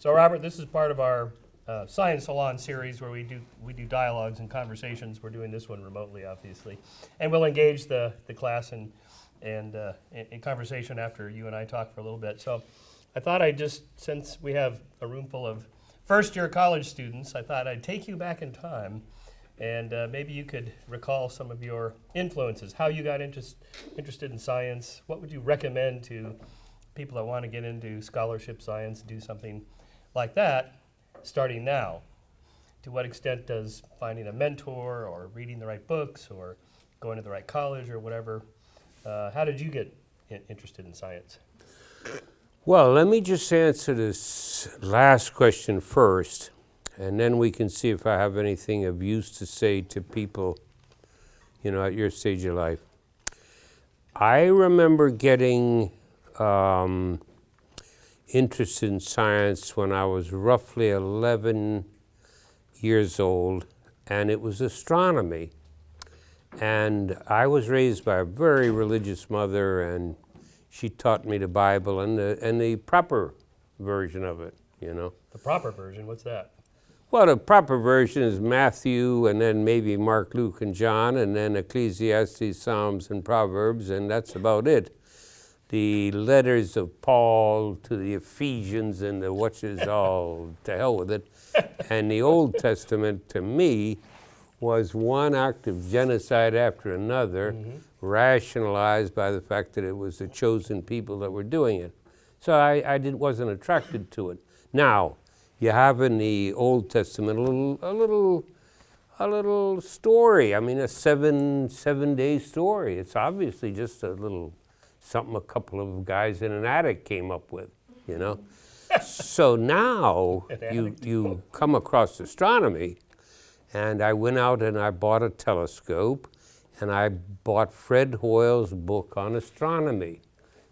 So Robert, this is part of our Science Salon series where we do dialogues and conversations. We're doing this one remotely, obviously. And we'll engage the class in conversation after you and I talk for a little bit. So I thought since we have a room full of first-year college students, I thought I'd take you back in time and maybe you could recall some of your influences, how you got interested in science. What would you recommend to people that want to get into scholarship science, do something like that, starting now? To what extent does finding a mentor or reading the right books or going to the right college or whatever, how did you get interested in science? Well, let me just answer this last question first, and then we can see if I have anything of use to say to people, at your stage of life. I remember getting interested in science when I was roughly 11 years old, and it was astronomy. And I was raised by a very religious mother, and she taught me the Bible and the proper version of it, The proper version, what's that? Well, the proper version is Matthew, and then maybe Mark, Luke, and John, and then Ecclesiastes, Psalms, and Proverbs, and that's about it. The letters of Paul to the Ephesians and the which is all to hell with it. And the Old Testament, to me, was one act of genocide after another, rationalized by the fact that it was the chosen people that were doing it. So I wasn't attracted to it. Now, you have in the Old Testament a little story. I mean, a seven-day story. It's obviously just a little something a couple of guys in an attic came up with, So now you come across astronomy, and I went out and I bought a telescope, and I bought Fred Hoyle's book on astronomy,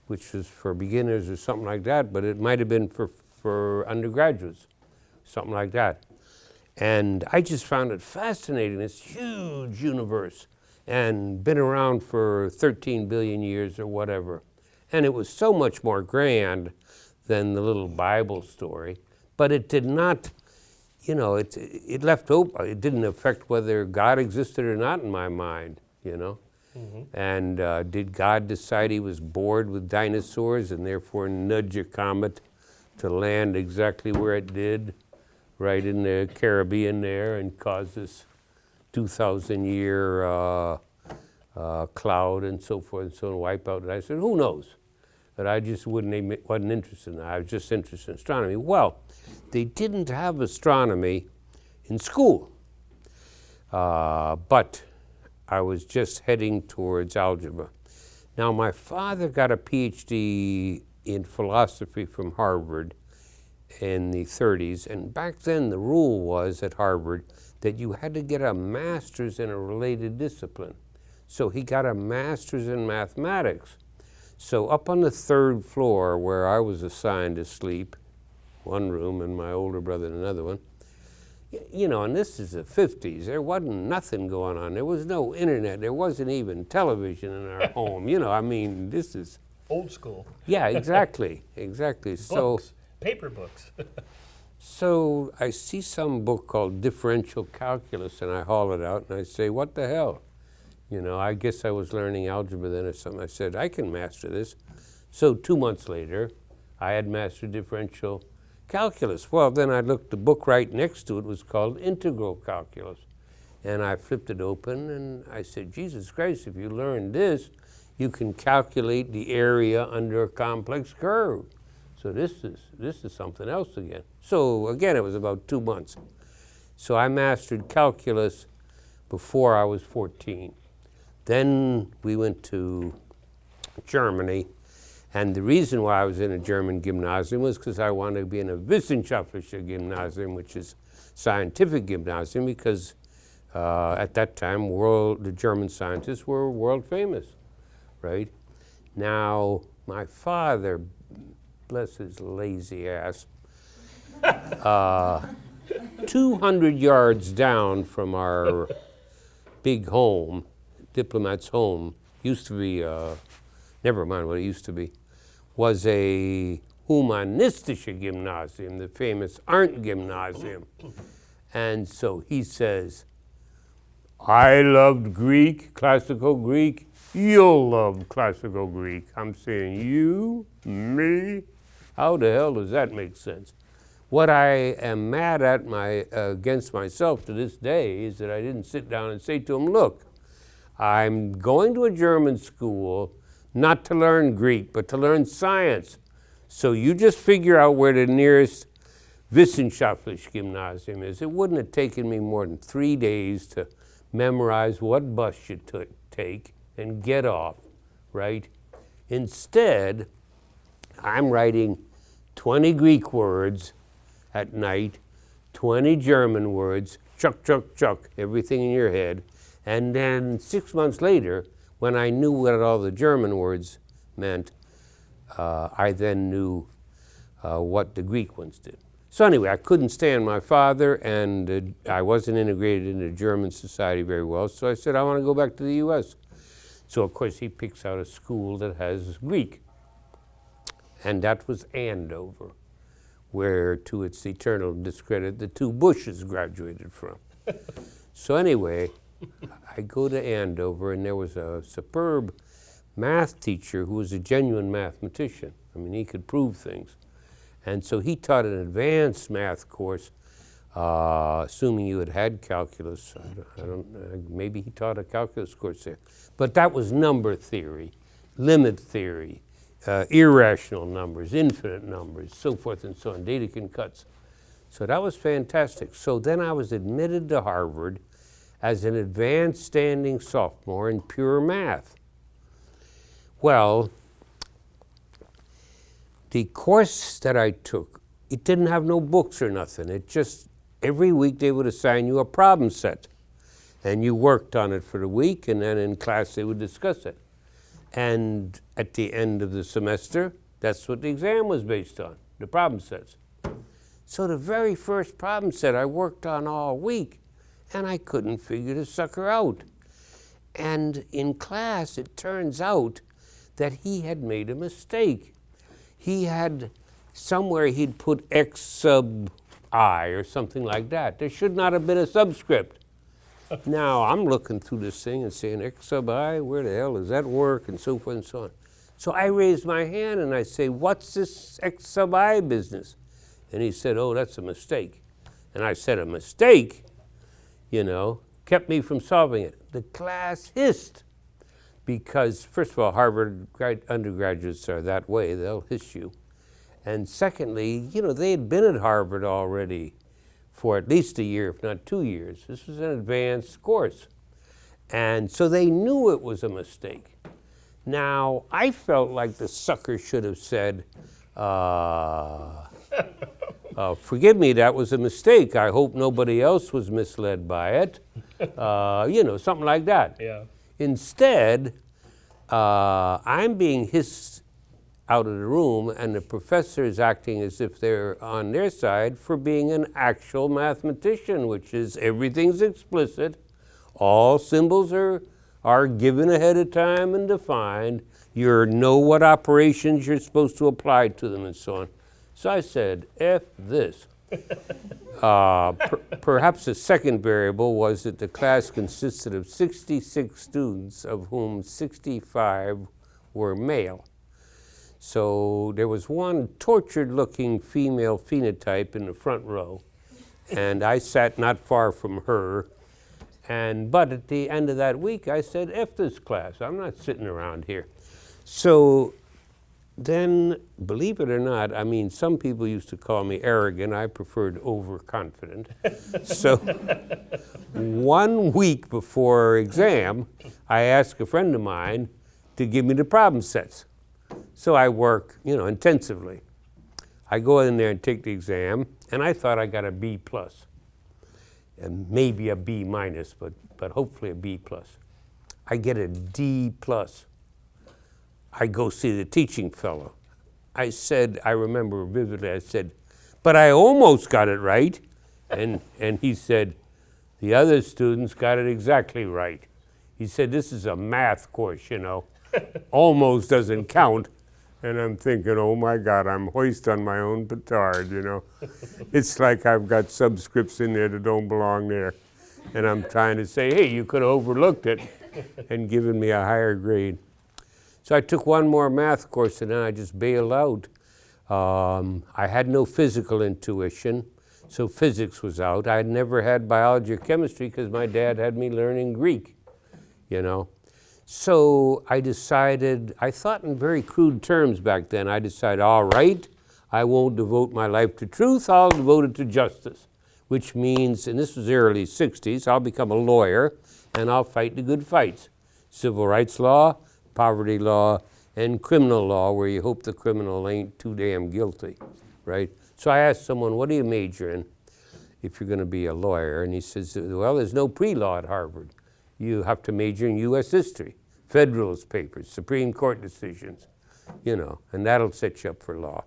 which was for beginners or something like that, but it might have been for undergraduates, something like that. And I just found it fascinating, this huge universe, and been around for 13 billion years or whatever. And it was so much more grand than the little Bible story, but it did not, it left open. It didn't affect whether God existed or not in my mind, And did God decide he was bored with dinosaurs and therefore nudge a comet to land exactly where it did, right in the Caribbean there, and cause this 2,000-year cloud and so forth and so on, wipe out? And I said, who knows? But I just wasn't interested in that. I was just interested in astronomy. Well, they didn't have astronomy in school, but I was just heading towards algebra. Now, my father got a PhD in philosophy from Harvard in the 30s, and back then the rule was at Harvard that you had to get a master's in a related discipline. So he got a master's in mathematics. So up on the third floor where I was assigned to sleep, one room and my older brother in another one, and this is the 50s, there wasn't nothing going on. There was no internet. There wasn't even television in our home. This is... Old school. Yeah, exactly. Books, paper books. So I see some book called Differential Calculus, and I haul it out, and I say, what the hell? I guess I was learning algebra then or something. I said, I can master this. So 2 months later, I had mastered differential calculus. Well, then I looked, the book right next to it was called Integral Calculus. And I flipped it open, and I said, Jesus Christ, if you learn this, you can calculate the area under a complex curve. So this is something else again. So again, it was about 2 months. So I mastered calculus before I was 14. Then we went to Germany, and the reason why I was in a German gymnasium was because I wanted to be in a wissenschaftliches Gymnasium, which is scientific gymnasium, because at that time the German scientists were world famous, right? Now, my father, bless his lazy ass, 200 yards down from our big home, diplomat's home, used to be, never mind what it used to be, was a humanistische Gymnasium, the famous Arndt Gymnasium. And so he says, I loved Greek, classical Greek. You'll love classical Greek. I'm saying, you, me? How the hell does that make sense? What I am mad at against myself to this day is that I didn't sit down and say to him, look, I'm going to a German school not to learn Greek, but to learn science. So you just figure out where the nearest Wissenschaftliche Gymnasium is. It wouldn't have taken me more than 3 days to memorize what bus you take and get off, right? Instead, I'm writing 20 Greek words at night, 20 German words, chuck, chuck, chuck, everything in your head. And then 6 months later, when I knew what all the German words meant, I then knew what the Greek ones did. So anyway, I couldn't stand my father, and I wasn't integrated into German society very well, so I said, I want to go back to the US. So of course he picks out a school that has Greek, and that was Andover, where to its eternal discredit, the two Bushes graduated from. So anyway, I go to Andover, and there was a superb math teacher who was a genuine mathematician. I mean, he could prove things. And so he taught an advanced math course, assuming you had calculus. I don't, maybe he taught a calculus course there. But that was number theory, limit theory, irrational numbers, infinite numbers, so forth and so on, Dedekind cuts. So that was fantastic. So then I was admitted to Harvard as an advanced standing sophomore in pure math. Well, the course that I took, it didn't have no books or nothing. It just, every week they would assign you a problem set. And you worked on it for the week, and then in class they would discuss it. And at the end of the semester, that's what the exam was based on, the problem sets. So the very first problem set I worked on all week, and I couldn't figure the sucker out. And in class, it turns out that he had made a mistake. He had, somewhere he'd put X sub I or something like that. There should not have been a subscript. Now, I'm looking through this thing and saying, X sub I, where the hell does that work, and so forth and so on. So I raised my hand and I say, what's this X sub I business? And he said, oh, that's a mistake. And I said, a mistake? You know, kept me from solving it. The class hissed. Because, first of all, Harvard undergraduates are that way. They'll hiss you. And secondly, you know, they had been at Harvard already for at least a year, if not 2 years. This was an advanced course. And so they knew it was a mistake. Now, I felt like the sucker should have said, forgive me, that was a mistake. I hope nobody else was misled by it. You know, something like that. Yeah. Instead, I'm being hissed out of the room, and the professor is acting as if they're on their side for being an actual mathematician, which is everything's explicit, all symbols are given ahead of time and defined, you know what operations you're supposed to apply to them and so on. So I said, F this. Perhaps the second variable was that the class consisted of 66 students, of whom 65 were male. So there was one tortured-looking female phenotype in the front row, and I sat not far from her. But at the end of that week, I said, F this class. I'm not sitting around here. So then, believe it or not, I mean, some people used to call me arrogant. I preferred overconfident. So 1 week before exam, I asked a friend of mine to give me the problem sets. So I work, you know, intensively. I go in there and take the exam, and I thought I got a B+, and maybe a B-, but hopefully a B+. I get a D+. I go see the teaching fellow. I said, I remember vividly, I said, but I almost got it right. And he said, the other students got it exactly right. He said, this is a math course, you know. Almost doesn't count. And I'm thinking, oh my God, I'm hoist on my own petard, you know. It's like I've got subscripts in there that don't belong there. And I'm trying to say, hey, you could have overlooked it and given me a higher grade. So I took one more math course and then I just bailed out. I had no physical intuition, so physics was out. I had never had biology or chemistry because my dad had me learning Greek, you know. So I decided, I thought in very crude terms back then, I decided, all right, I won't devote my life to truth, I'll devote it to justice, which means, and this was the early 60s, I'll become a lawyer and I'll fight the good fights. Civil rights law, poverty law, and criminal law, where you hope the criminal ain't too damn guilty, right? So I asked someone, what do you major in if you're going to be a lawyer? And he says, well, there's no pre-law at Harvard. You have to major in U.S. history, Federalist Papers, Supreme Court decisions, you know, and that'll set you up for law.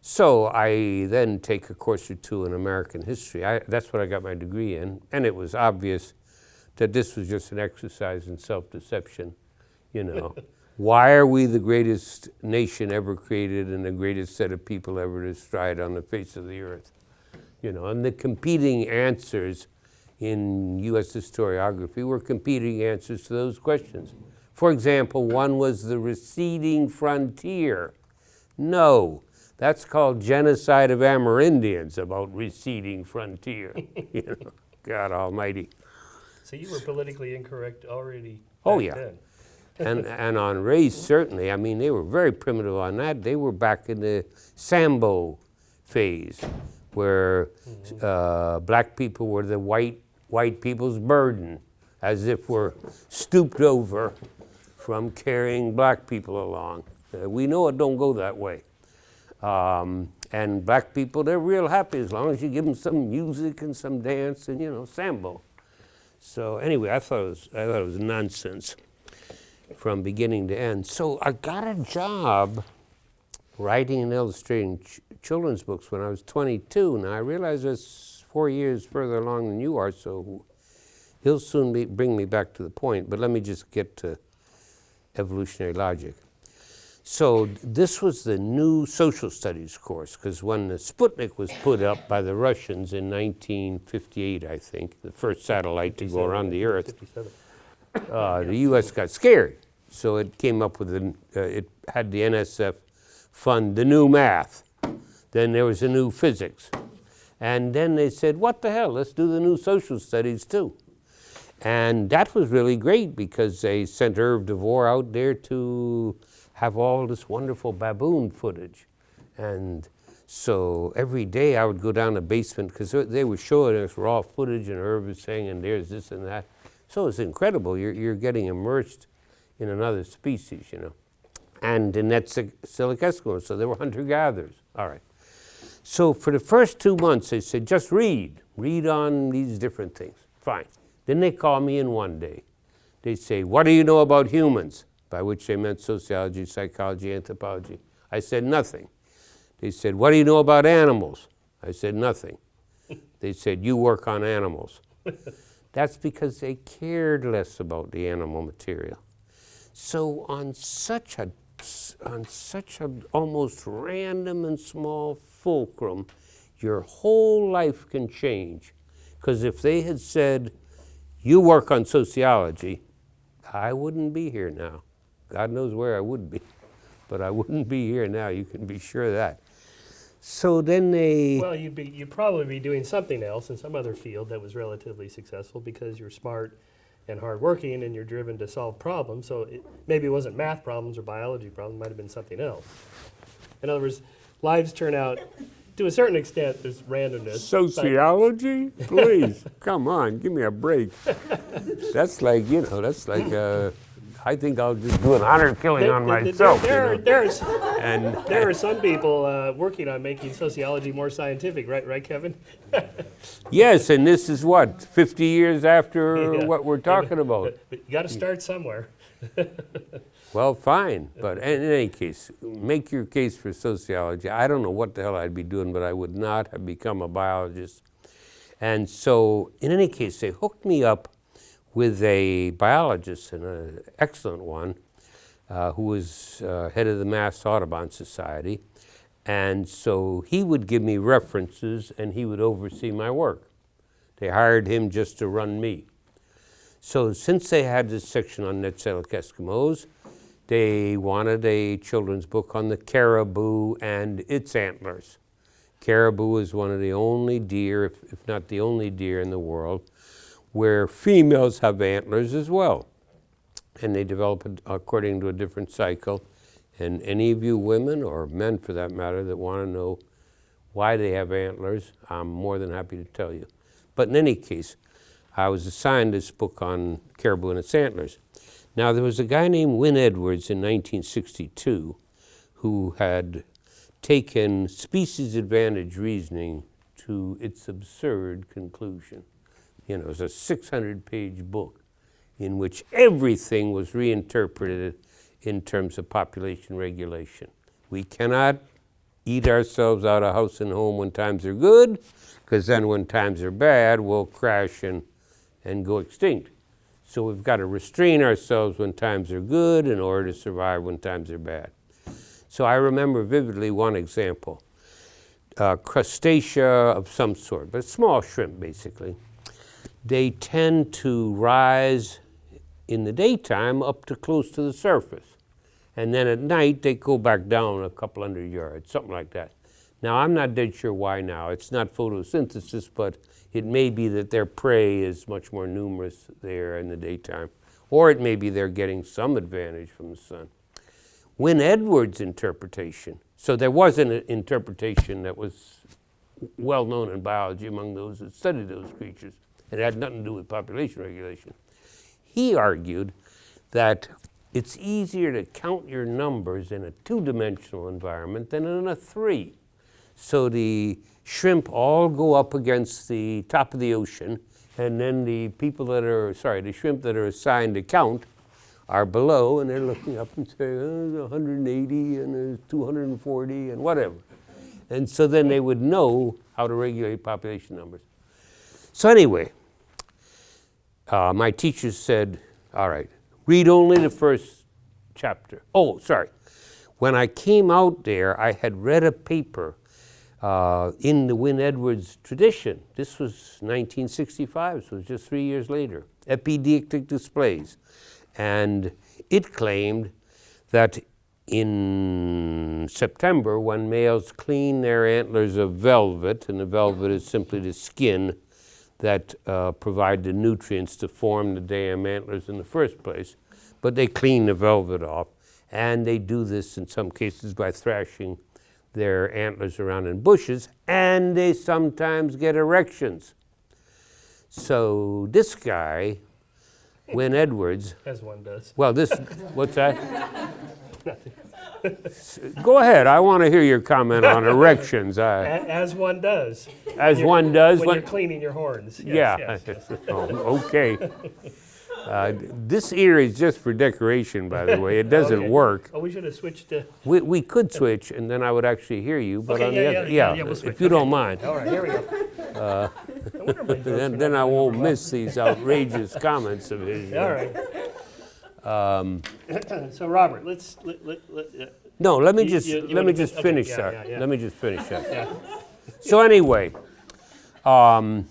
So I then take a course or two in American history. That's what I got my degree in, and it was obvious that this was just an exercise in self-deception, you know. Why are we the greatest nation ever created and the greatest set of people ever to stride on the face of the earth? You know, and the competing answers in U.S. historiography were competing answers to those questions. For example, one was the receding frontier. No, that's called genocide of Amerindians, about receding frontier. You know, God almighty. So you were politically incorrect already Oh, back yeah. then. And on race, certainly. I mean, they were very primitive on that. They were back in the Sambo phase, where black people were the white people's burden, as if we're stooped over from carrying black people along. We know it don't go that way. And black people, they're real happy as long as you give them some music and some dance and, you know, Sambo. So anyway, I thought it was nonsense from beginning to end. So I got a job writing and illustrating children's books when I was 22. Now I realize it's 4 years further along than you are, so he'll soon bring me back to the point, but let me just get to evolutionary logic. So this was the new social studies course, because when the Sputnik was put up by the Russians in 1958, I think, the first satellite to go around the Earth, the U.S. got scared. So it came up with, it had the NSF fund the new math. Then there was a new physics. And then they said, what the hell, let's do the new social studies too. And that was really great because they sent Irv DeVore out there to have all this wonderful baboon footage. And so every day I would go down the basement because they were showing us raw footage and Irv was saying, and there's this and that. So it's incredible. You're getting immersed in another species, you know. And that's Silk Eskimos, so they were hunter-gatherers. All right. So for the first 2 months, they said, just read on these different things. Fine. Then they call me in one day. They say, what do you know about humans? By which they meant sociology, psychology, anthropology. I said, nothing. They said, what do you know about animals? I said, nothing. They said, you work on animals. That's because they cared less about the animal material. So on such a almost random and small fulcrum, your whole life can change. Because if they had said, you work on sociology, I wouldn't be here now. God knows where I would be, but I wouldn't be here now, you can be sure of that. So then they... Well, you'd probably be doing something else in some other field that was relatively successful because you're smart and hardworking and you're driven to solve problems. So maybe it wasn't math problems or biology problems, it might have been something else. In other words, lives turn out, to a certain extent, there's randomness. Sociology? Please, come on, give me a break. That's like, you know, I think I'll just do an honor killing on myself. There are some people working on making sociology more scientific, right, Kevin? Yes, and this is what, 50 years after what we're talking about. But you got to start somewhere. Well, fine, but in any case, make your case for sociology. I don't know what the hell I'd be doing, but I would not have become a biologist. And so, in any case, they hooked me up with a biologist, and an excellent one, who was head of the Mass Audubon Society. And so he would give me references and he would oversee my work. They hired him just to run me. So since they had this section on Netsilik Eskimos, they wanted a children's book on the caribou and its antlers. Caribou is one of the only deer, if not the only deer in the world, where females have antlers as well. And they develop it according to a different cycle. And any of you women, or men for that matter, that want to know why they have antlers, I'm more than happy to tell you. But in any case, I was assigned this book on caribou and its antlers. Now, there was a guy named Wynne Edwards in 1962 who had taken species advantage reasoning to its absurd conclusion. You know, it was a 600-page book in which everything was reinterpreted in terms of population regulation. We cannot eat ourselves out of house and home when times are good, because then when times are bad, we'll crash and go extinct. So we've got to restrain ourselves when times are good in order to survive when times are bad. So I remember vividly one example. Crustacea of some sort, but small shrimp basically. They tend to rise in the daytime up to close to the surface. And then at night, they go back down a couple hundred yards, something like that. Now, I'm not dead sure why now. It's not photosynthesis, but it may be that their prey is much more numerous there in the daytime. Or it may be they're getting some advantage from the sun. Wynne Edwards' interpretation, so there was an interpretation that was well known in biology among those that studied those creatures. It had nothing to do with population regulation. He argued that it's easier to count your numbers in a two-dimensional environment than in a three. So the shrimp all go up against the top of the ocean, and then the shrimp that are assigned to count are below, and they're looking up and saying, oh, there's 180, and there's 240, and whatever. And so then they would know how to regulate population numbers. So anyway, my teacher said, all right, read only the first chapter. Oh, sorry. When I came out there, I had read a paper in the Wynne Edwards tradition. This was 1965, so it was just 3 years later. Epideictic displays. And it claimed that in September, when males clean their antlers of velvet, and the velvet is simply the skin that provide the nutrients to form the damn antlers in the first place, but they clean the velvet off, and they do this in some cases by thrashing their antlers around in bushes, and they sometimes get erections. So this guy, Wynne Edwards. As one does. Well, what's that? Go ahead, I want to hear your comment on erections. As one does. As one does? When you're cleaning your horns. Yes, yeah. Yes. Oh, okay. This ear is just for decoration, by the way. It doesn't work. Oh, we should have switched to... We could switch, and then I would actually hear you. But okay, on the other, we'll switch. If you don't mind. All right, here we go. Then I won't miss these outrageous comments of his. All right. So Robert, no, let me just finish that. Let me just finish that. So anyway, and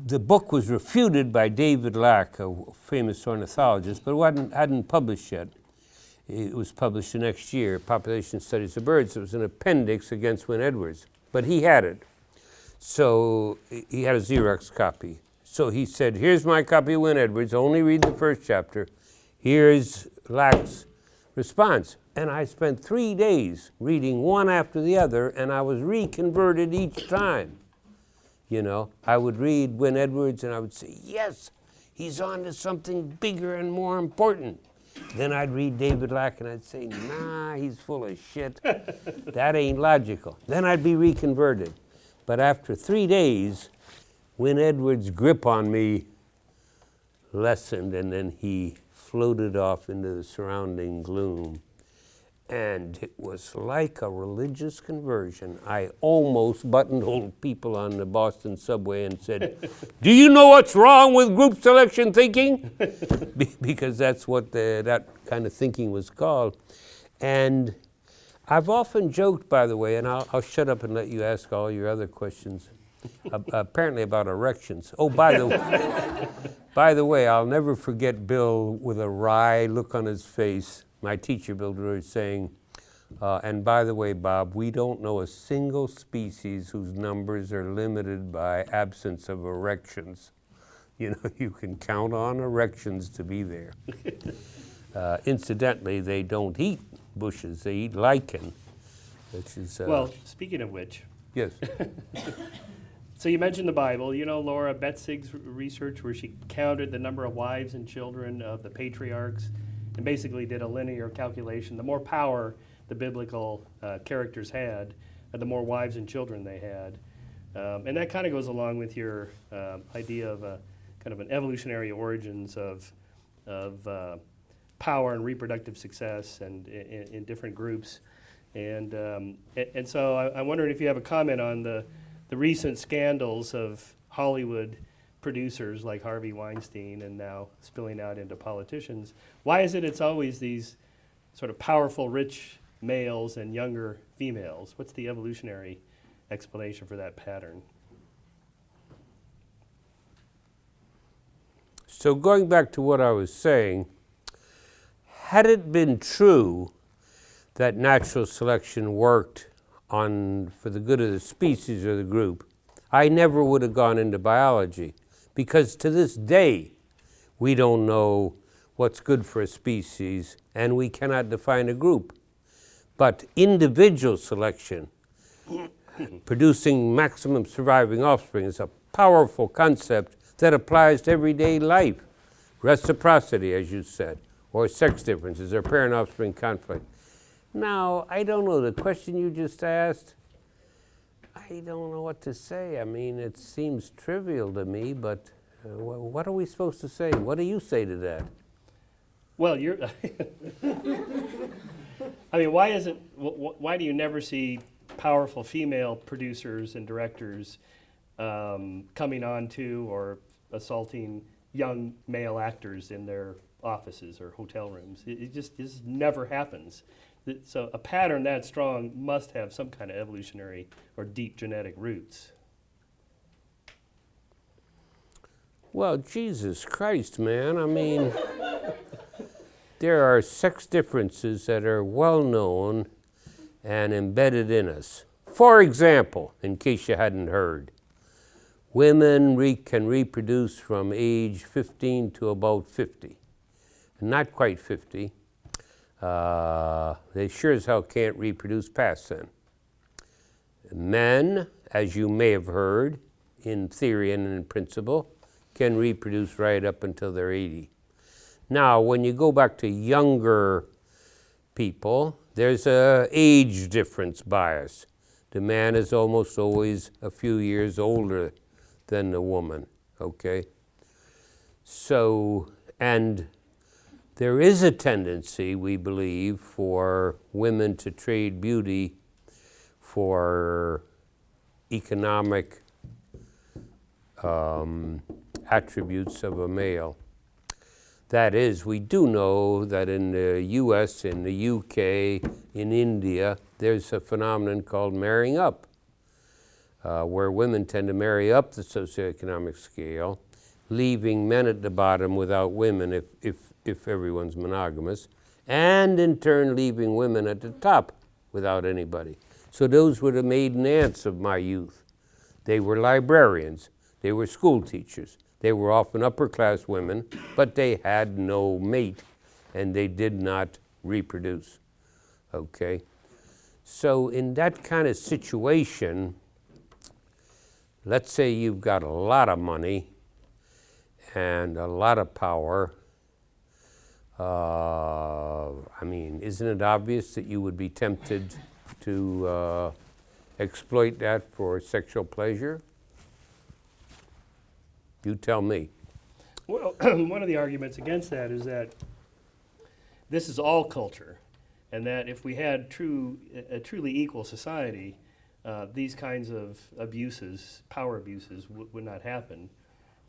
the book was refuted by David Lack, a famous ornithologist, but it hadn't published yet. It was published the next year, Population Studies of Birds. It was an appendix against Wynne Edwards, but he had it. So he had a Xerox copy. So he said, here's my copy of Wynne Edwards, only read the first chapter. Here's Lack's response. And I spent 3 days reading one after the other, and I was reconverted each time. You know, I would read Wynne Edwards, and I would say, yes, he's on to something bigger and more important. Then I'd read David Lack, and I'd say, nah, he's full of shit. That ain't logical. Then I'd be reconverted. But after 3 days, Wynne Edwards' grip on me lessened, and then he floated off into the surrounding gloom. And it was like a religious conversion. I almost buttonholed people on the Boston subway and said, "Do you know what's wrong with group selection thinking?" Because that's what that kind of thinking was called. And I've often joked, by the way, and I'll shut up and let you ask all your other questions, apparently about erections. Oh, by the way, I'll never forget Bill with a wry look on his face. My teacher, Bill Drury, saying, and by the way, Bob, we don't know a single species whose numbers are limited by absence of erections. You know, you can count on erections to be there. Incidentally, they don't eat bushes, they eat lichen, which is... Well, speaking of which, yes. so you mentioned the Bible. You know Laura Betzig's research where she counted the number of wives and children of the patriarchs and basically did a linear calculation. The more power the biblical characters had, the more wives and children they had. And that kind of goes along with your idea of a kind of an evolutionary origins of power and reproductive success and in different groups. And so I'm wondering if you have a comment on the recent scandals of Hollywood producers like Harvey Weinstein and now spilling out into politicians. Why is it it's always these sort of powerful, rich males and younger females? What's the evolutionary explanation for that pattern? So going back to what I was saying, had it been true that natural selection worked for the good of the species or the group, I never would have gone into biology. Because to this day, we don't know what's good for a species, and we cannot define a group. But individual selection, producing maximum surviving offspring, is a powerful concept that applies to everyday life. Reciprocity, as you said, or sex differences, or parent-offspring conflict. Now, I don't know, the question you just asked, I don't know what to say. I mean, it seems trivial to me, but what are we supposed to say? What do you say to that? Well, you're. I mean, why is it? Why do you never see powerful female producers and directors coming on to or assaulting young male actors in their offices or hotel rooms? It just never happens. So a pattern that strong must have some kind of evolutionary or deep genetic roots. Well, Jesus Christ, man. I mean, there are sex differences that are well known and embedded in us. For example, in case you hadn't heard, women can reproduce from age 15 to about 50. Not quite 50. They sure as hell can't reproduce past then. Men, as you may have heard, in theory and in principle, can reproduce right up until they're 80. Now, when you go back to younger people, there's a age difference bias. The man is almost always a few years older than the woman, okay? So, and there is a tendency, we believe, for women to trade beauty for economic attributes of a male. That is, we do know that in the US, in the UK, in India, there's a phenomenon called marrying up, where women tend to marry up the socioeconomic scale, leaving men at the bottom without women if everyone's monogamous, and in turn leaving women at the top without anybody. So those were the maiden aunts of my youth. They were librarians, they were school teachers, they were often upper class women, but they had no mate and they did not reproduce, okay? So in that kind of situation, let's say you've got a lot of money and a lot of power. I mean, isn't it obvious that you would be tempted to exploit that for sexual pleasure? You tell me. Well, one of the arguments against that is that this is all culture. and that if we had a truly equal society, these kinds of abuses, power abuses, would not happen.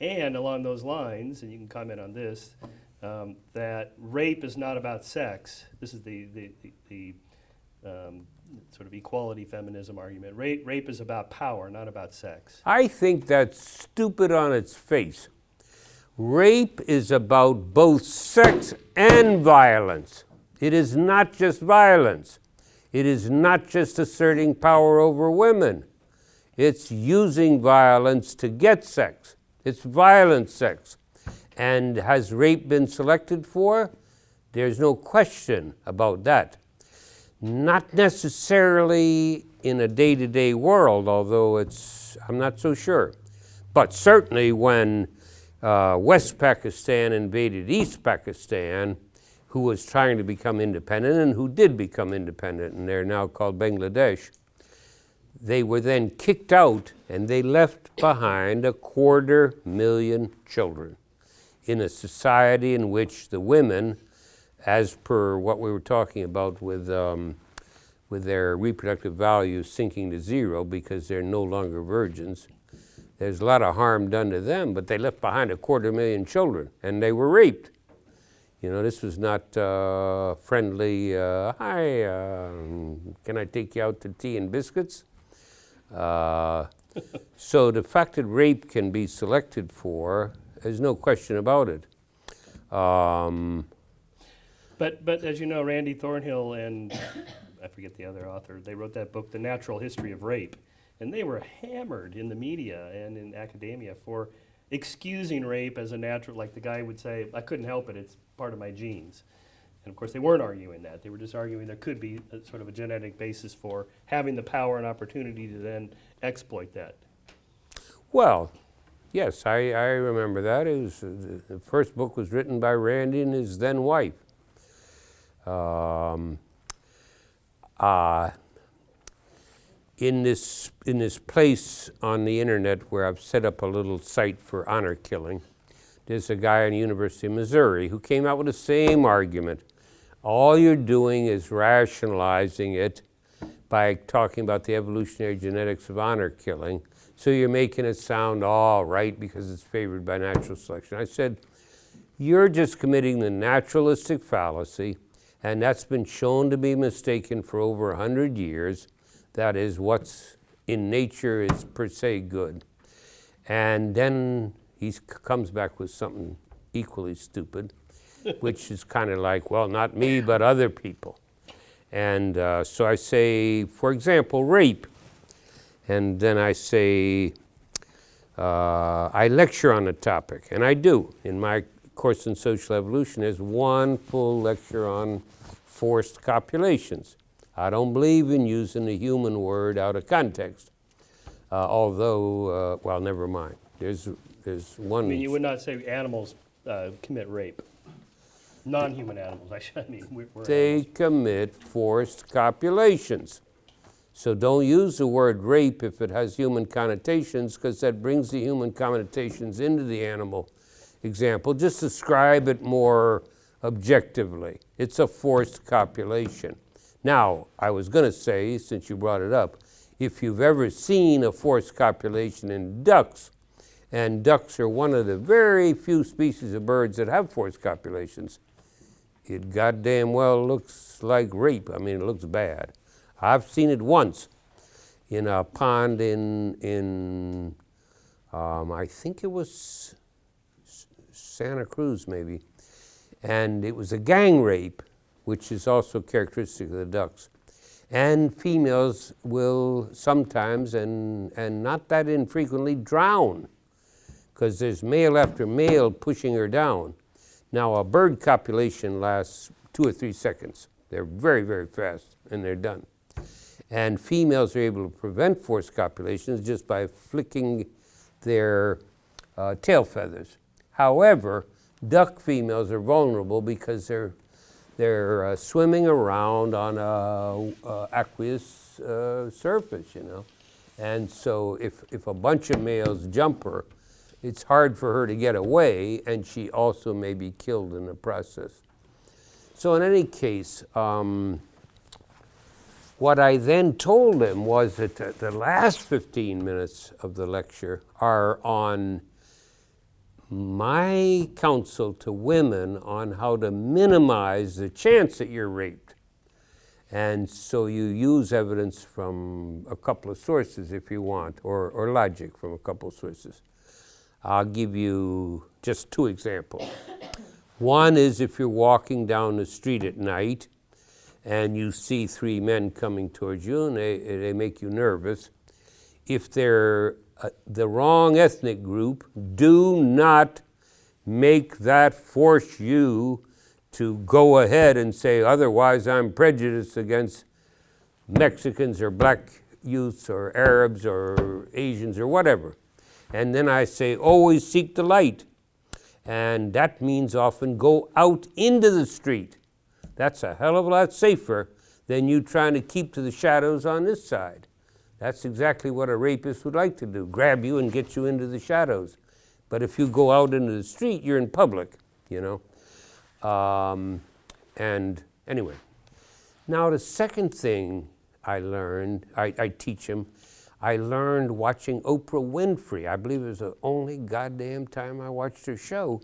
And along those lines, and you can comment on this, that rape is not about sex. This is the sort of equality feminism argument. Rape is about power, not about sex. I think that's stupid on its face. Rape is about both sex and violence. It is not just violence. It is not just asserting power over women. It's using violence to get sex. It's violent sex. And has rape been selected for? There's no question about that. Not necessarily in a day-to-day world, although I'm not so sure. But certainly when West Pakistan invaded East Pakistan, who was trying to become independent and who did become independent, and they're now called Bangladesh, they were then kicked out and they left behind 250,000 children in a society in which the women, as per what we were talking about with their reproductive value sinking to zero because they're no longer virgins, there's a lot of harm done to them, but they left behind 250,000 children, and they were raped. You know, this was not friendly, hi, can I take you out to tea and biscuits? So the fact that rape can be selected for, there's no question about it. But as you know, Randy Thornhill and I forget the other author, they wrote that book, The Natural History of Rape, and they were hammered in the media and in academia for excusing rape as a natural, like the guy would say, I couldn't help it, it's part of my genes. And of course they weren't arguing that, they were just arguing there could be a sort of a genetic basis for having the power and opportunity to then exploit that. Well, yes, I remember that. It was, the first book was written by Randy and his then wife. In this place on the internet where I've set up a little site for honor killing, there's a guy in the University of Missouri who came out with the same argument. All you're doing is rationalizing it by talking about the evolutionary genetics of honor killing. So you're making it sound all right because it's favored by natural selection. I said, you're just committing the naturalistic fallacy, and that's been shown to be mistaken for over 100 years. That is, what's in nature is per se good. And then he comes back with something equally stupid, which is kind of like, well, not me, but other people. And so I say, for example, rape. And then I say, I lecture on the topic, and I do. In my course in social evolution, there's one full lecture on forced copulations. I don't believe in using the human word out of context, although, well, never mind. There's one. I mean, you would not say animals commit rape. Non-human animals, I mean, we're they animals. commit forced copulations. So don't use the word rape if it has human connotations, because that brings the human connotations into the animal example. Just describe it more objectively. It's a forced copulation. Now, I was going to say, since you brought it up, if you've ever seen a forced copulation in ducks, and ducks are one of the very few species of birds that have forced copulations, it goddamn well looks like rape. I mean, it looks bad. I've seen it once in a pond in I think it was Santa Cruz maybe, and it was a gang rape, which is also characteristic of the ducks. And females will sometimes, and not that infrequently, drown, because there's male after male pushing her down. Now, a bird copulation lasts 2 or 3 seconds. They're very, very fast, and they're done. And females are able to prevent forced copulations just by flicking their tail feathers. However, duck females are vulnerable because they're swimming around on a aqueous surface, you know. And so if a bunch of males jump her, it's hard for her to get away, and she also may be killed in the process. So in any case, what I then told him was that the last 15 minutes of the lecture are on my counsel to women on how to minimize the chance that you're raped. And so you use evidence from a couple of sources if you want, or logic from a couple of sources. I'll give you just 2 examples. One is if you're walking down the street at night and you see 3 men coming towards you and they make you nervous. If they're the wrong ethnic group, do not make that force you to go ahead and say, otherwise I'm prejudiced against Mexicans or black youths or Arabs or Asians or whatever. And then I say, always seek the light. And that means often go out into the street. That's a hell of a lot safer than you trying to keep to the shadows on this side. That's exactly what a rapist would like to do, grab you and get you into the shadows. But if you go out into the street, you're in public, you know. And anyway, now the second thing I learned, I teach him, I learned watching Oprah Winfrey. I believe it was the only goddamn time I watched her show,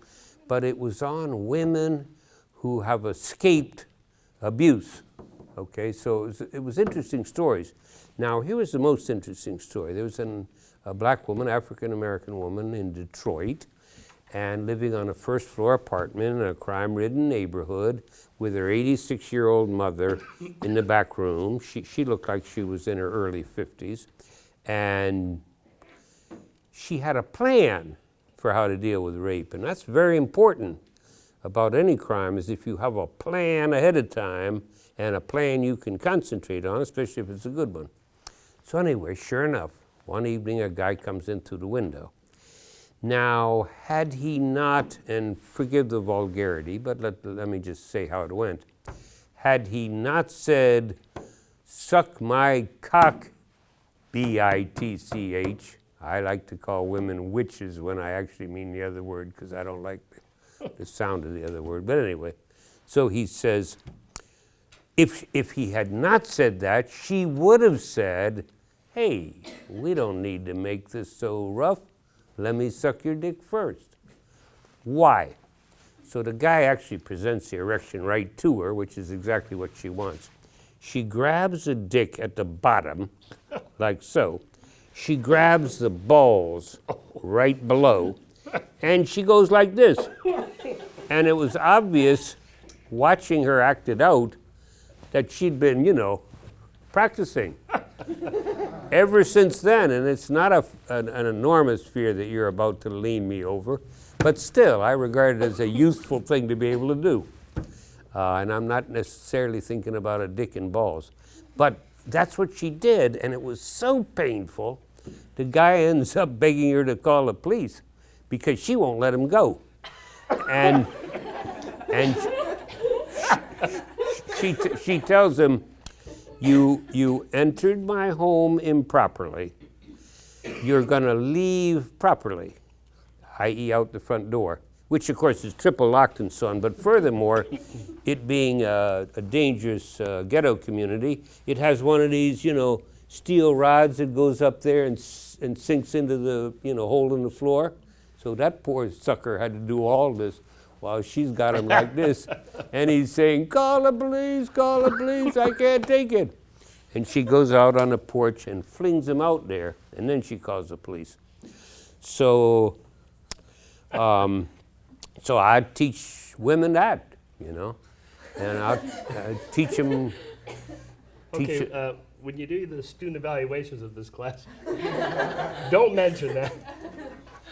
but it was on women who have escaped abuse. Okay, so it was interesting stories. Now, here was the most interesting story. There was a black woman, African-American woman in Detroit, and living on a first-floor apartment in a crime-ridden neighborhood with her 86-year-old mother in the back room. She looked like she was in her early 50s. And she had a plan for how to deal with rape. And that's very important about any crime, is if you have a plan ahead of time and a plan you can concentrate on, especially if it's a good one. So anyway, sure enough, one evening a guy comes in through the window. Now, had he not, and forgive the vulgarity, but let me just say how it went. Had he not said, suck my cock, B-I-T-C-H, I like to call women witches when I actually mean the other word because I don't like the sound of the other word. But anyway, so he says, if he had not said that, she would have said, hey, we don't need to make this so rough. Let me suck your dick first. Why? So the guy actually presents the erection right to her, which is exactly what she wants. She grabs the dick at the bottom, like so. She grabs the balls right below, and she goes like this. And it was obvious, watching her act it out, that she'd been, practicing. Ever since then, and it's not an enormous fear that you're about to lean me over, but still, I regard it as a useful thing to be able to do. And I'm not necessarily thinking about a dick and balls. But that's what she did, and it was so painful, the guy ends up begging her to call the police because she won't let him go. And she tells him, you entered my home improperly. You're going to leave properly, i.e. out the front door, which of course is triple locked and so on. But furthermore, it being a dangerous ghetto community, it has one of these, steel rods that goes up there and sinks into the, hole in the floor. So that poor sucker had to do all this while she's got him like this. And he's saying, call the police, I can't take it. And she goes out on the porch and flings him out there, and then she calls the police. So I teach women that, and I'll teach them. Okay, when you do the student evaluations of this class, don't mention that.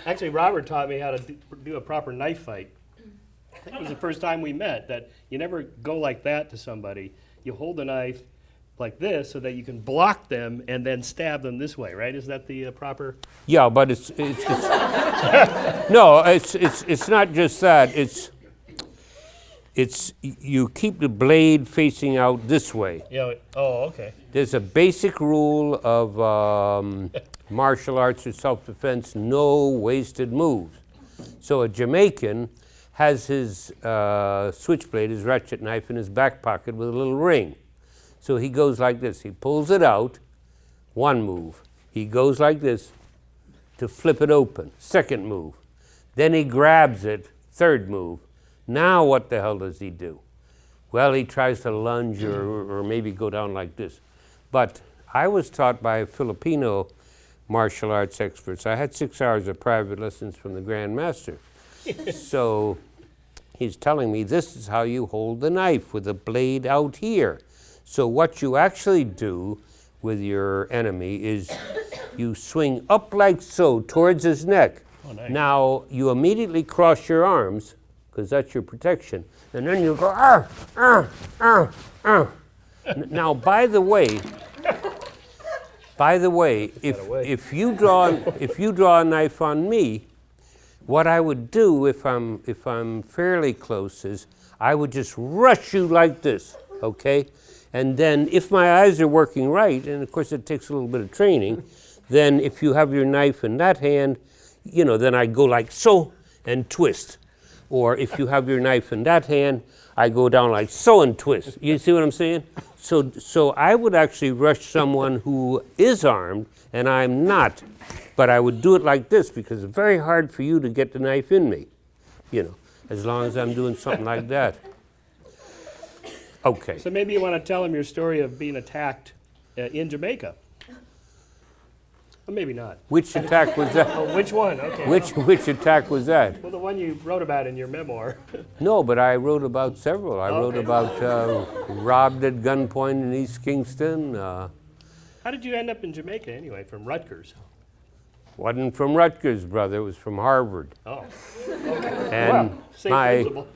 Actually, Robert taught me how to do a proper knife fight. I think it was the first time we met, that you never go like that to somebody. You hold the knife like this so that you can block them and then stab them this way, right? Is that the proper? Yeah, but it's no, it's not just that. It's you keep the blade facing out this way. Yeah. Oh, okay. There's a basic rule of martial arts or self-defense: no wasted moves. So a Jamaican has his switchblade, his ratchet knife, in his back pocket with a little ring. So he goes like this. He pulls it out, one move. He goes like this to flip it open, second move. Then he grabs it, third move. Now what the hell does he do? Well, he tries to lunge or maybe go down like this. But I was taught by Filipino martial arts experts. I had 6 hours of private lessons from the Grand Master. So he's telling me this is how you hold the knife, with the blade out here. So what you actually do with your enemy is you swing up like so towards his neck. Oh, nice. Now you immediately cross your arms, because that's your protection, and then you go, ah, ah, ah, ah. Now, by the way, if you draw a knife on me, what I would do if I'm fairly close is I would just rush you like this, okay? And then if my eyes are working right, and of course it takes a little bit of training, then if you have your knife in that hand, you know, then I go like so and twist. Or if you have your knife in that hand, I go down like so and twist. You see what I'm saying? So I would actually rush someone who is armed and I'm not. But I would do it like this because it's very hard for you to get the knife in me, you know, as long as I'm doing something like that. Okay. So maybe you want to tell him your story of being attacked in Jamaica. Or maybe not. Which attack was that? Oh, which one? Okay. Which attack was that? Well, the one you wrote about in your memoir. No, but I wrote about several. I wrote about robbed at gunpoint in East Kingston. How did you end up in Jamaica anyway, from Rutgers? Wasn't from Rutgers, brother. It was from Harvard. Oh. And Well, same principle.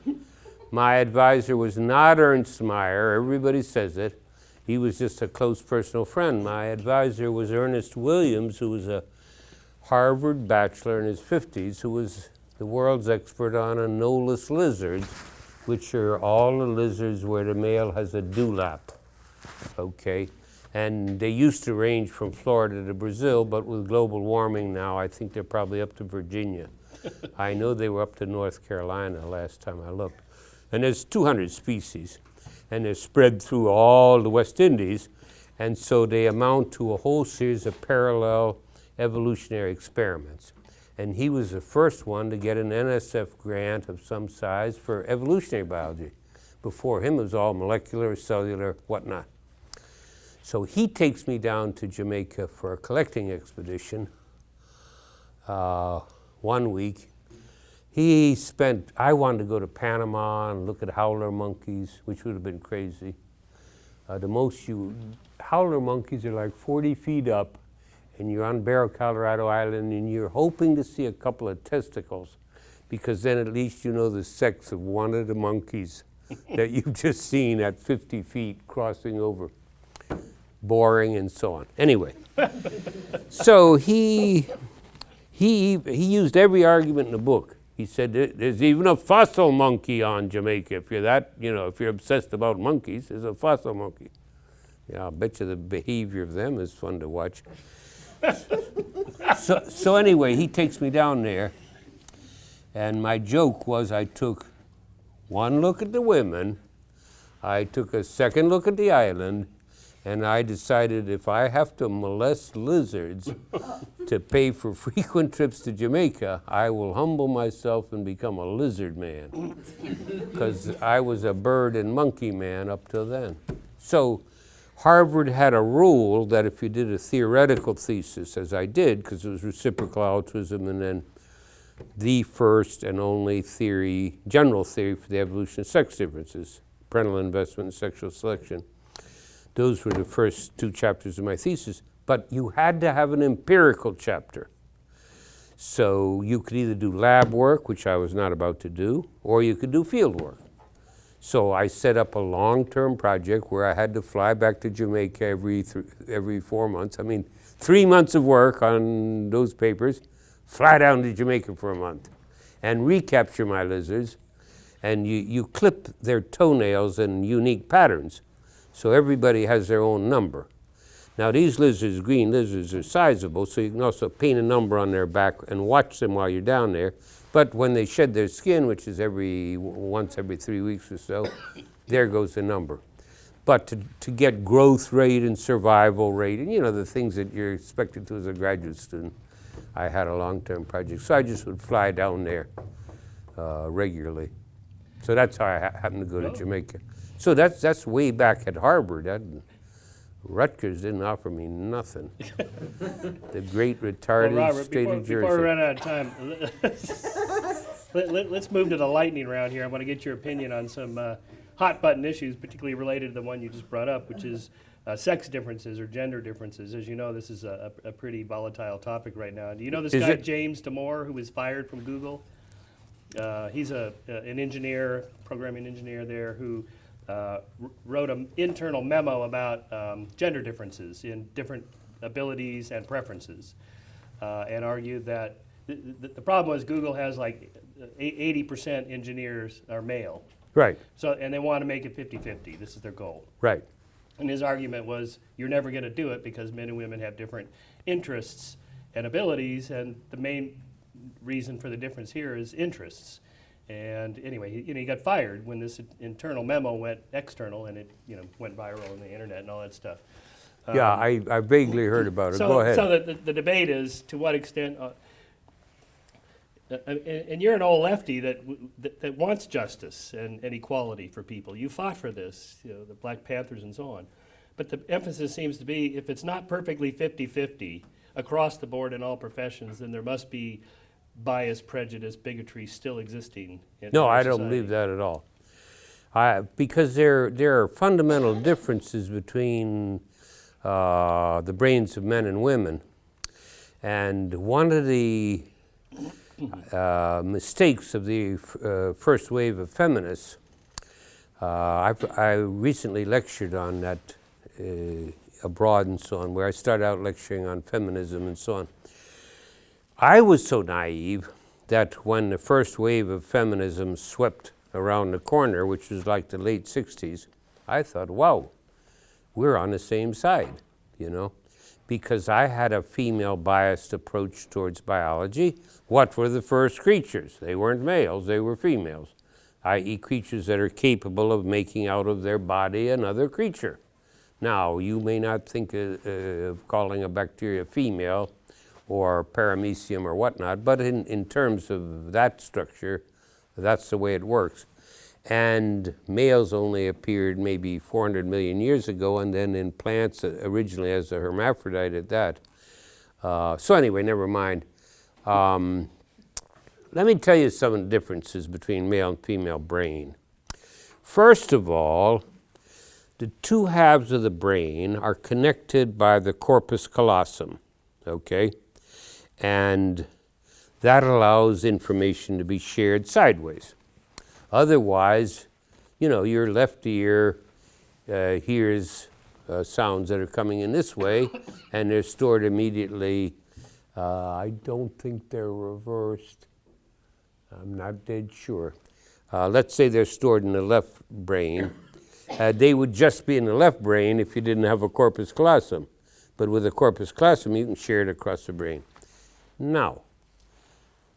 my advisor was not Ernst Meyer. Everybody says it. He was just a close personal friend. My advisor was Ernest Williams, who was a Harvard bachelor in his 50s, who was the world's expert on anolis lizards, which are all the lizards where the male has a dewlap, okay? And they used to range from Florida to Brazil, but with global warming now, I think they're probably up to Virginia. I know they were up to North Carolina last time I looked. And there's 200 species, and they're spread through all the West Indies, and so they amount to a whole series of parallel evolutionary experiments. And he was the first one to get an NSF grant of some size for evolutionary biology. Before him, it was all molecular, cellular, whatnot. So he takes me down to Jamaica for a collecting expedition 1 week. I wanted to go to Panama and look at howler monkeys, which would have been crazy. Howler monkeys are like 40 feet up, and you're on Barrow, Colorado Island, and you're hoping to see a couple of testicles, because then at least you know the sex of one of the monkeys that you've just seen at 50 feet crossing over, boring and so on. Anyway, so he used every argument in the book. He said, there's even a fossil monkey on Jamaica. If you're obsessed about monkeys, there's a fossil monkey. Yeah, I'll bet you the behavior of them is fun to watch. So anyway, he takes me down there, and my joke was I took one look at the women, I took a second look at the island, and I decided if I have to molest lizards to pay for frequent trips to Jamaica, I will humble myself and become a lizard man, because I was a bird and monkey man up till then. So Harvard had a rule that if you did a theoretical thesis, as I did, because it was reciprocal altruism and then the first and only theory, general theory for the evolution of sex differences, parental investment and sexual selection. Those were the first 2 chapters of my thesis, but you had to have an empirical chapter. So you could either do lab work, which I was not about to do, or you could do field work. So I set up a long-term project where I had to fly back to Jamaica every 4 months. I mean, 3 months of work on those papers, fly down to Jamaica for a month, and recapture my lizards, and you clip their toenails in unique patterns. So everybody has their own number. Now these lizards, green lizards, are sizable, so you can also paint a number on their back and watch them while you're down there. But when they shed their skin, which is once every 3 weeks or so, there goes the number. But to get growth rate and survival rate, and the things that you're expected to as a graduate student, I had a long-term project. So I just would fly down there regularly. So that's how I happened to go to Jamaica. So that's way back at Harvard. Rutgers didn't offer me nothing. The great retarded Robert, state of Jersey. before we run out of time, let's move to the lightning round here. I want to get your opinion on some hot button issues, particularly related to the one you just brought up, which is sex differences or gender differences. As you know, this is a pretty volatile topic right now. Do you know this guy, James Damore, who was fired from Google? He's an engineer, programming engineer there, who wrote an internal memo about gender differences in different abilities and preferences, and argued that the problem was Google has like 80% engineers are male. Right. So, and they want to make it 50-50. This is their goal. Right. And his argument was, you're never going to do it because men and women have different interests and abilities, and the main reason for the difference here is interests. And anyway, he got fired when this internal memo went external, and it went viral on the internet and all that stuff. Yeah, I vaguely heard about it. Go ahead. So the debate is, to what extent, and you're an old lefty that wants justice and equality for people. You fought for this, the Black Panthers and so on. But the emphasis seems to be, if it's not perfectly 50-50 across the board in all professions, then there must be bias, prejudice, bigotry still existing in No, our I don't society. believe that at all. Because there are fundamental differences between the brains of men and women. And one of the mistakes of the first wave of feminists, I recently lectured on that abroad and so on, where I started out lecturing on feminism and so on. I was so naive that when the first wave of feminism swept around the corner, which was like the late 60s, I thought, wow, we're on the same side, because I had a female-biased approach towards biology. What were the first creatures? They weren't males, they were females, i.e. creatures that are capable of making out of their body another creature. Now, you may not think of calling a bacteria female or paramecium or whatnot, but in terms of that structure, that's the way it works. And males only appeared maybe 400 million years ago, and then in plants originally as a hermaphrodite at that. So anyway, never mind. Let me tell you some of the differences between male and female brain. First of all, the two halves of the brain are connected by the corpus callosum, okay? And that allows information to be shared sideways. Otherwise, your left ear hears sounds that are coming in this way, and they're stored immediately. I don't think they're reversed. I'm not dead sure. Let's say they're stored in the left brain. They would just be in the left brain if you didn't have a corpus callosum. But with a corpus callosum, you can share it across the brain. Now,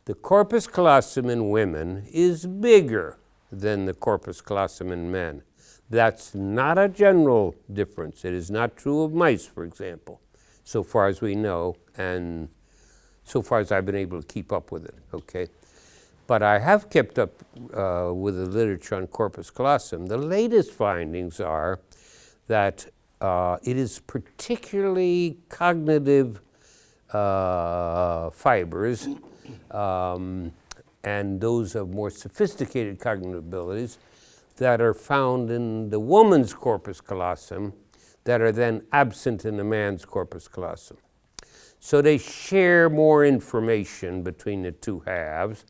the corpus callosum in women is bigger than the corpus callosum in men. That's not a general difference. It is not true of mice, for example, so far as we know, and so far as I've been able to keep up with it, okay? But I have kept up with the literature on corpus callosum. The latest findings are that it is particularly cognitive fibers, and those of more sophisticated cognitive abilities that are found in the woman's corpus callosum that are then absent in the man's corpus callosum. So they share more information between the two halves,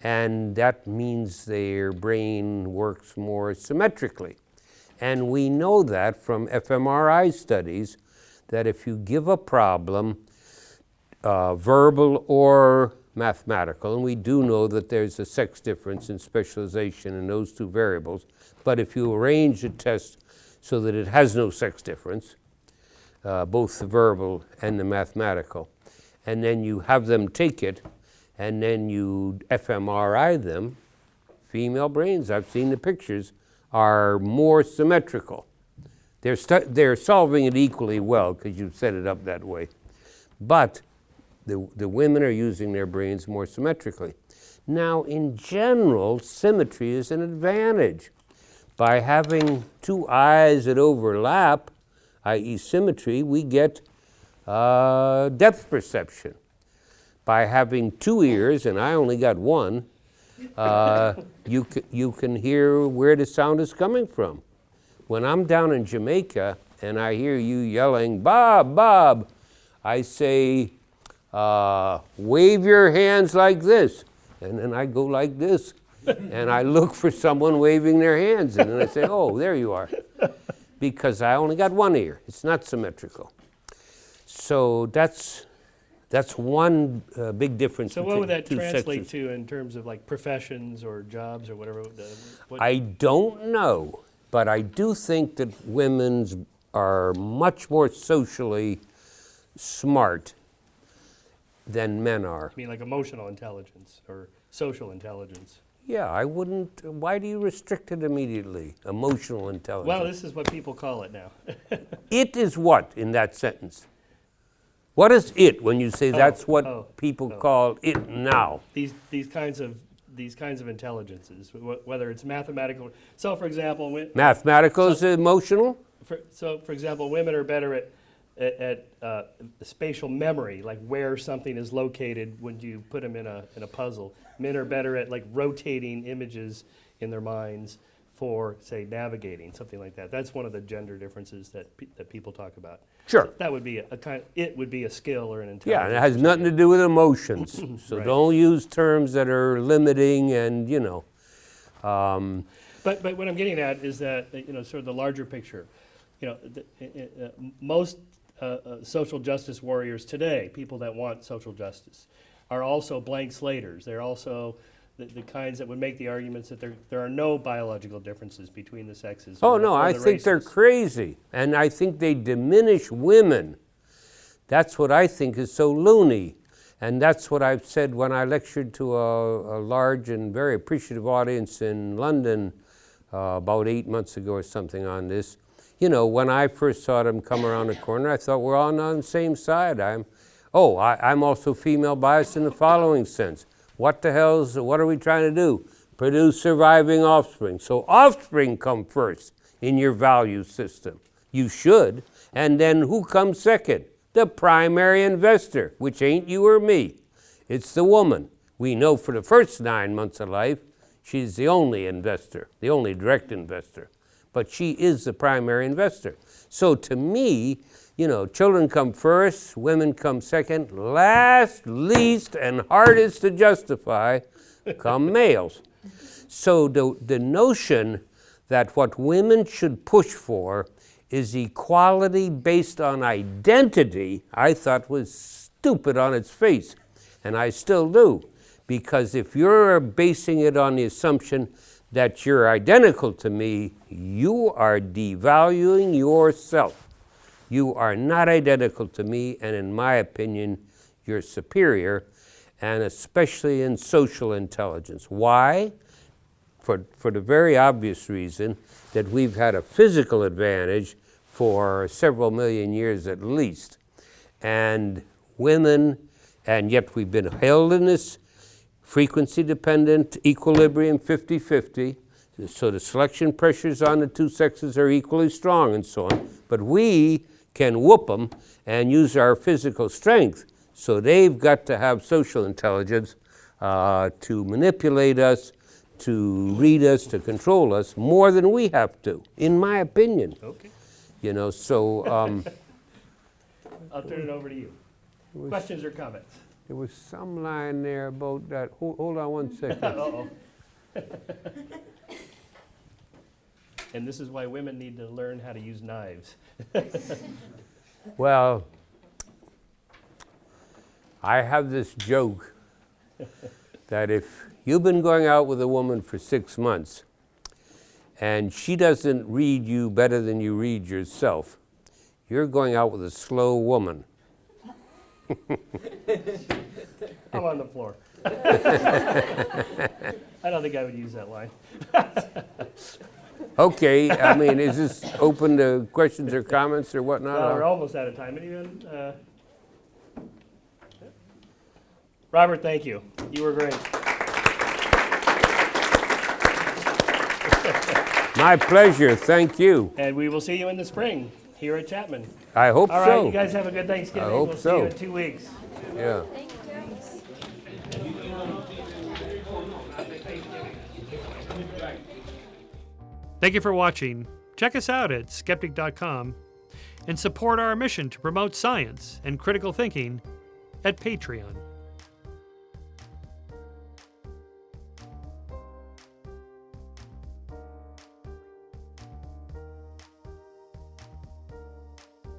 and that means their brain works more symmetrically. And we know that from fMRI studies, that if you give a problem, verbal or mathematical, and we do know that there's a sex difference in specialization in those two variables, but if you arrange the test so that it has no sex difference, both the verbal and the mathematical, and then you have them take it, and then you fMRI them, female brains, I've seen the pictures, are more symmetrical. They're solving it equally well because you've set it up that way. But the women are using their brains more symmetrically. Now, in general, symmetry is an advantage. By having two eyes that overlap, i.e. symmetry, we get depth perception. By having two ears, and I only got one, you can hear where the sound is coming from. When I'm down in Jamaica and I hear you yelling, "Bob, Bob," I say, "Wave your hands like this." And then I go like this. And I look for someone waving their hands. And then I say, "Oh, there you are." Because I only got one ear. It's not symmetrical. So that's one big difference. So between what would that two translate sexes. to in terms of like professions or jobs or whatever? I don't know, but I do think that women are much more socially smart than men are. I mean, like emotional intelligence or social intelligence. Yeah, I wouldn't. Why do you restrict it immediately? Emotional intelligence. Well, this is what people call it now. It is what in that sentence? What is it when you say that's what people call it now? These kinds of intelligences, whether it's mathematical. So, for example, Mathematical is emotional? for example, women are better at spatial memory, like where something is located when you put them in a puzzle. Men are better at like rotating images in their minds for, say, navigating, something like that. That's one of the gender differences that people talk about. Sure. So that would be it would be a skill or an intelligence. Yeah, and it has nothing to do with emotions. So Right. don't use terms that are limiting and, you know. But what I'm getting at is that, sort of the larger picture. Most social justice warriors today, people that want social justice, are also blank slaters. They're also the kinds that would make the arguments that there are no biological differences between the sexes. Oh, or no, or I the think they're races. crazy. And I think they diminish women. That's what I think is so loony. And that's what I've said when I lectured to a large and very appreciative audience in London about 8 months ago or something on this. You know, when I first saw them come around the corner, I thought we're all on the same side. I'm also female biased in the following sense. What are we trying to do? Produce surviving offspring. So offspring come first in your value system. You should. And then who comes second? The primary investor, which ain't you or me. It's the woman. We know for the first 9 months of life, she's the only investor, the only direct investor. But she is the primary investor. So to me, children come first, women come second, last, least, and hardest to justify come males. So the notion that what women should push for is equality based on identity, I thought was stupid on its face, and I still do. Because if you're basing it on the assumption that you're identical to me, you are devaluing yourself. You are not identical to me, and in my opinion, you're superior, and especially in social intelligence. Why? For the very obvious reason that we've had a physical advantage for several million years at least. And women, and yet we've been held in this frequency-dependent equilibrium 50-50, so the selection pressures on the two sexes are equally strong and so on. But we can whoop them and use our physical strength. So they've got to have social intelligence to manipulate us, to read us, to control us more than we have to, in my opinion. Okay. So I'll turn it over to you. Questions or comments? there was some line there about that. Hold on one second. Uh-oh. And this is why women need to learn how to use knives. Well, I have this joke that if you've been going out with a woman for 6 months and she doesn't read you better than you read yourself, you're going out with a slow woman. I'm on the floor. I don't think I would use that line. Okay, I mean, is this open to questions or comments or whatnot? Well, we're almost out of time. Anyone? Robert, thank you. You were great. My pleasure, thank you. And we will see you in the spring here at Chapman. I hope All so. right, you guys have a good Thanksgiving. I hope we'll see so. you in 2 weeks. Yeah. Thank you for watching. Check us out at skeptic.com and support our mission to promote science and critical thinking at Patreon.